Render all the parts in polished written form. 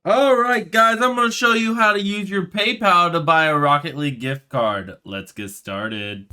Alright guys, I'm going to show you how to use your PayPal to buy a Rocket League gift card. Let's get started.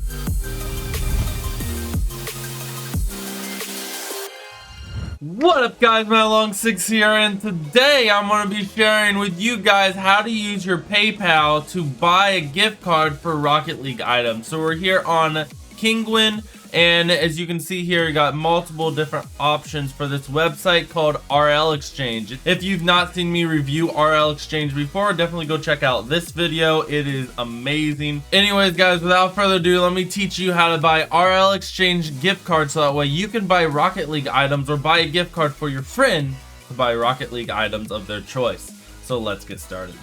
What up guys, my long six here, and today I'm going to be sharing with you guys how to use your PayPal to buy a gift card for Rocket League items. So we're here on Kinguin, and as you can see here, you got multiple different options for this website called RL.Exchange. If you've not seen me review RL.Exchange before, definitely go check out this video. It is amazing. Anyways guys, without further ado, let me teach you how to buy RL.Exchange gift cards so that way you can buy Rocket League items or buy a gift card for your friend to buy Rocket League items of their choice. So let's get started.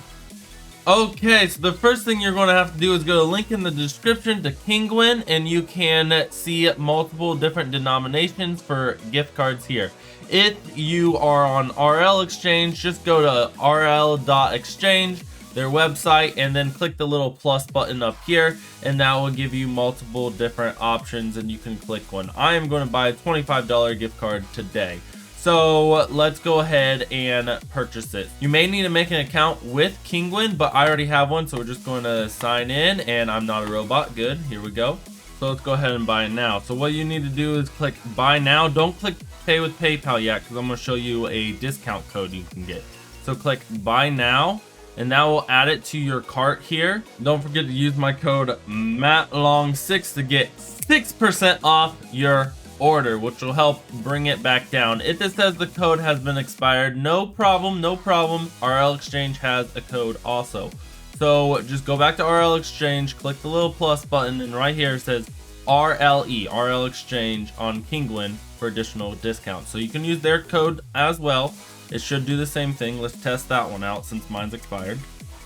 Okay, so the first thing you're going to have to do is go to the link in the description to Kinguin, and you can see multiple different denominations for gift cards here. If you are on RL.Exchange, just go to RL.Exchange, their website, and then click the little plus button up here, and that will give you multiple different options, and you can click one. I am going to buy a $25 gift card today. So let's go ahead and purchase it. You may need to make an account with Kinguin, but I already have one, so we're just going to sign in, and I'm not a robot. Good, here we go. So let's go ahead and buy now. So what you need to do is click buy now. Don't click pay with PayPal yet, because I'm going to show you a discount code you can get. So click buy now, and that will add it to your cart here. Don't forget to use my code MATTLONG6 to get 6% off your order, which will help bring it back down. If it says the code has been expired, no problem, no problem. RL.Exchange has a code also. So just go back to RL.Exchange, click the little plus button, and right here it says RL.Exchange on Kinguin for additional discounts. So you can use their code as well. It should do the same thing. Let's test that one out since mine's expired.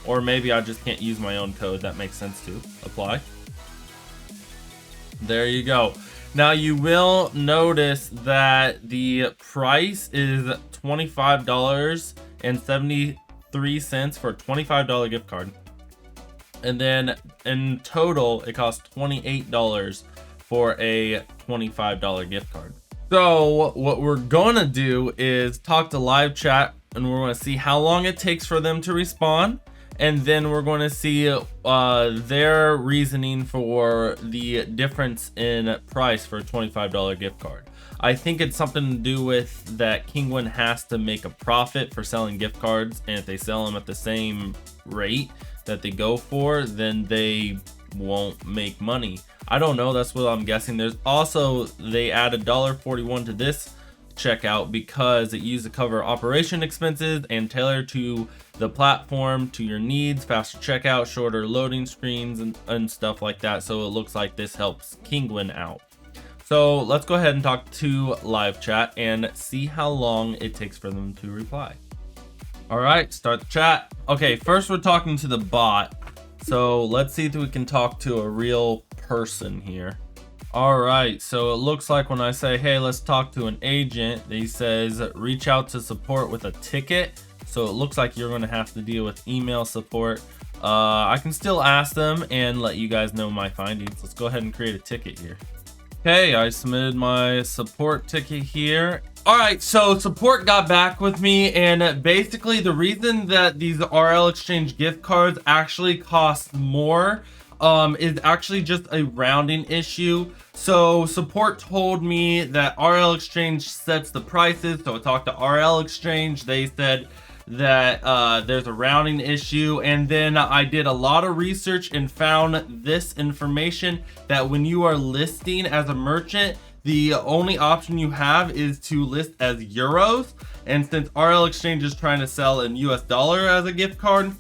Or maybe I just can't use my own code. That makes sense too. Apply. There you go. Now you will notice that the price is $25.73 for a $25 gift card. And then in total, it costs $28 for a $25 gift card. So what we're gonna do is talk to live chat, and we're gonna see how long it takes for them to respond. And then we're going to see their reasoning for the difference in price for a $25 gift card. I think it's something to do with that Kinguin has to make a profit for selling gift cards, and if they sell them at the same rate that they go for, then they won't make money. I don't know, that's what I'm guessing. There's also, they add $1.41 to this checkout because it used to cover operation expenses and tailor to the platform to your needs, faster checkout, shorter loading screens, and stuff like that. So it looks like this helps Kinguin out. So let's go ahead and talk to live chat and see how long it takes for them to reply. All right, start the chat. Okay, first we're talking to the bot. So let's see if we can talk to a real person here. All right, so it looks like when I say, hey, let's talk to an agent, he says reach out to support with a ticket. So it looks like you're going to have to deal with email support. I can still ask them and let you guys know my findings. Let's go ahead and create a ticket here. Okay, I submitted my support ticket here. All right, so support got back with me, and basically the reason that these RL.Exchange gift cards actually cost more is actually just a rounding issue. So support told me that RL.Exchange sets the prices. So I talked to RL.Exchange. They said that there's a rounding issue, and then I did a lot of research and found this information that when you are listing as a merchant, the only option you have is to list as euros, and since RL.Exchange is trying to sell in US dollar as a gift card,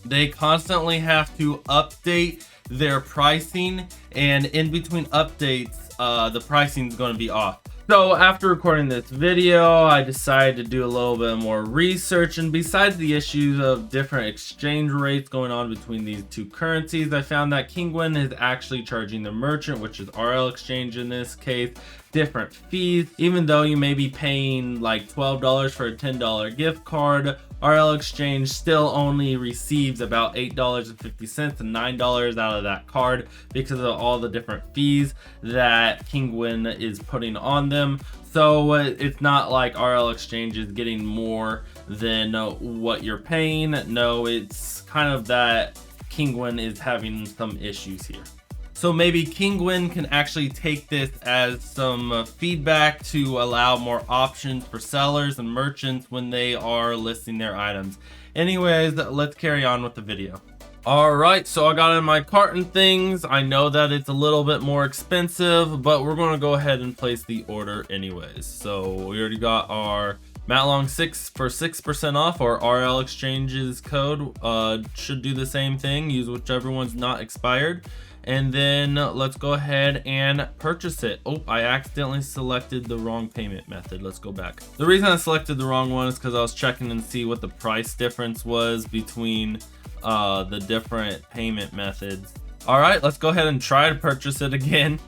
they constantly have to update their pricing, and in between updates the pricing is going to be off. So after recording this video, I decided to do a little bit more research, and besides the issues of different exchange rates going on between these two currencies, I found that Kinguin is actually charging the merchant, which is RL.Exchange in this case, different fees. Even though you may be paying like $12 for a $10 gift card, RL.Exchange still only receives about $8.50 and $9 out of that card because of all the different fees that Kinguin is putting on them. So it's not like RL.Exchange is getting more than what you're paying. No, it's kind of that Kinguin is having some issues here. So maybe Kinguin can actually take this as some feedback to allow more options for sellers and merchants when they are listing their items. Anyways, let's carry on with the video. Alright, so I got in my cart and things. I know that it's a little bit more expensive, but we're going to go ahead and place the order anyways. So we already got our Matlong 6 for 6% off, or RL.Exchange's code should do the same thing. Use whichever one's not expired. And then let's go ahead and purchase it. Oh, I accidentally selected the wrong payment method. Let's go back. The reason I selected the wrong one is because I was checking and see what the price difference was between the different payment methods. All right, let's go ahead and try to purchase it again.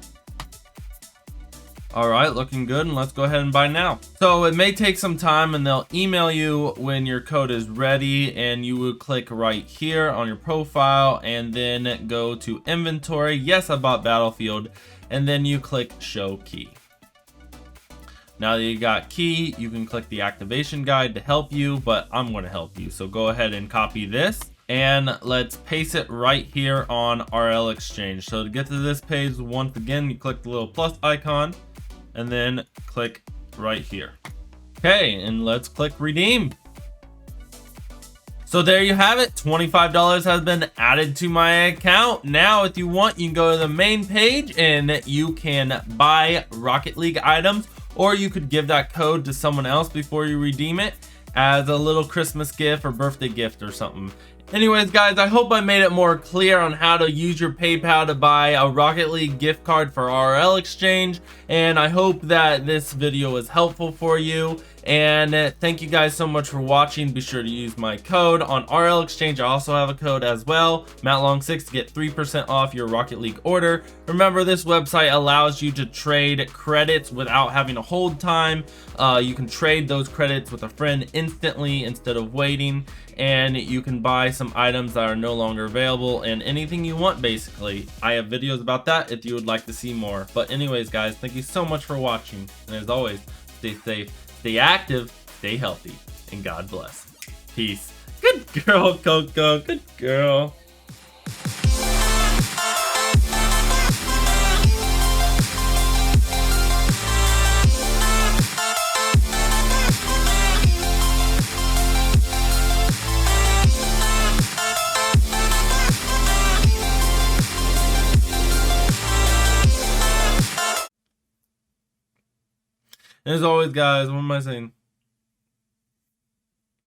All right, looking good, and let's go ahead and buy now. So it may take some time, and they'll email you when your code is ready, and you would click right here on your profile and then go to inventory. Yes, I bought Battlefield, and then you click show key. Now that you got key, you can click the activation guide to help you, but I'm going to help you. So go ahead and copy this, and let's paste it right here on RL.Exchange. So to get to this page, once again, you click the little plus icon, and then click right here. Okay, and let's click redeem. So there you have it. $25 has been added to my account. Now, if you want, you can go to the main page and you can buy Rocket League items, or you could give that code to someone else before you redeem it as a little Christmas gift or birthday gift or something. Anyways, guys, I hope I made it more clear on how to use your PayPal to buy a Rocket League gift card for RL.Exchange, and I hope that this video was helpful for you. And thank you guys so much for watching. Be sure to use my code on RL.Exchange. I also have a code as well, Matlong6, to get 3% off your Rocket League order. Remember, this website allows you to trade credits without having a hold time. You can trade those credits with a friend instantly instead of waiting, and you can buy some items that are no longer available and anything you want, basically. I have videos about that if you would like to see more. But anyways, guys, thank you so much for watching, and as always, stay safe, stay active, stay healthy, and God bless. Peace. Good girl, Coco. Good girl. And as always, guys, what am I saying?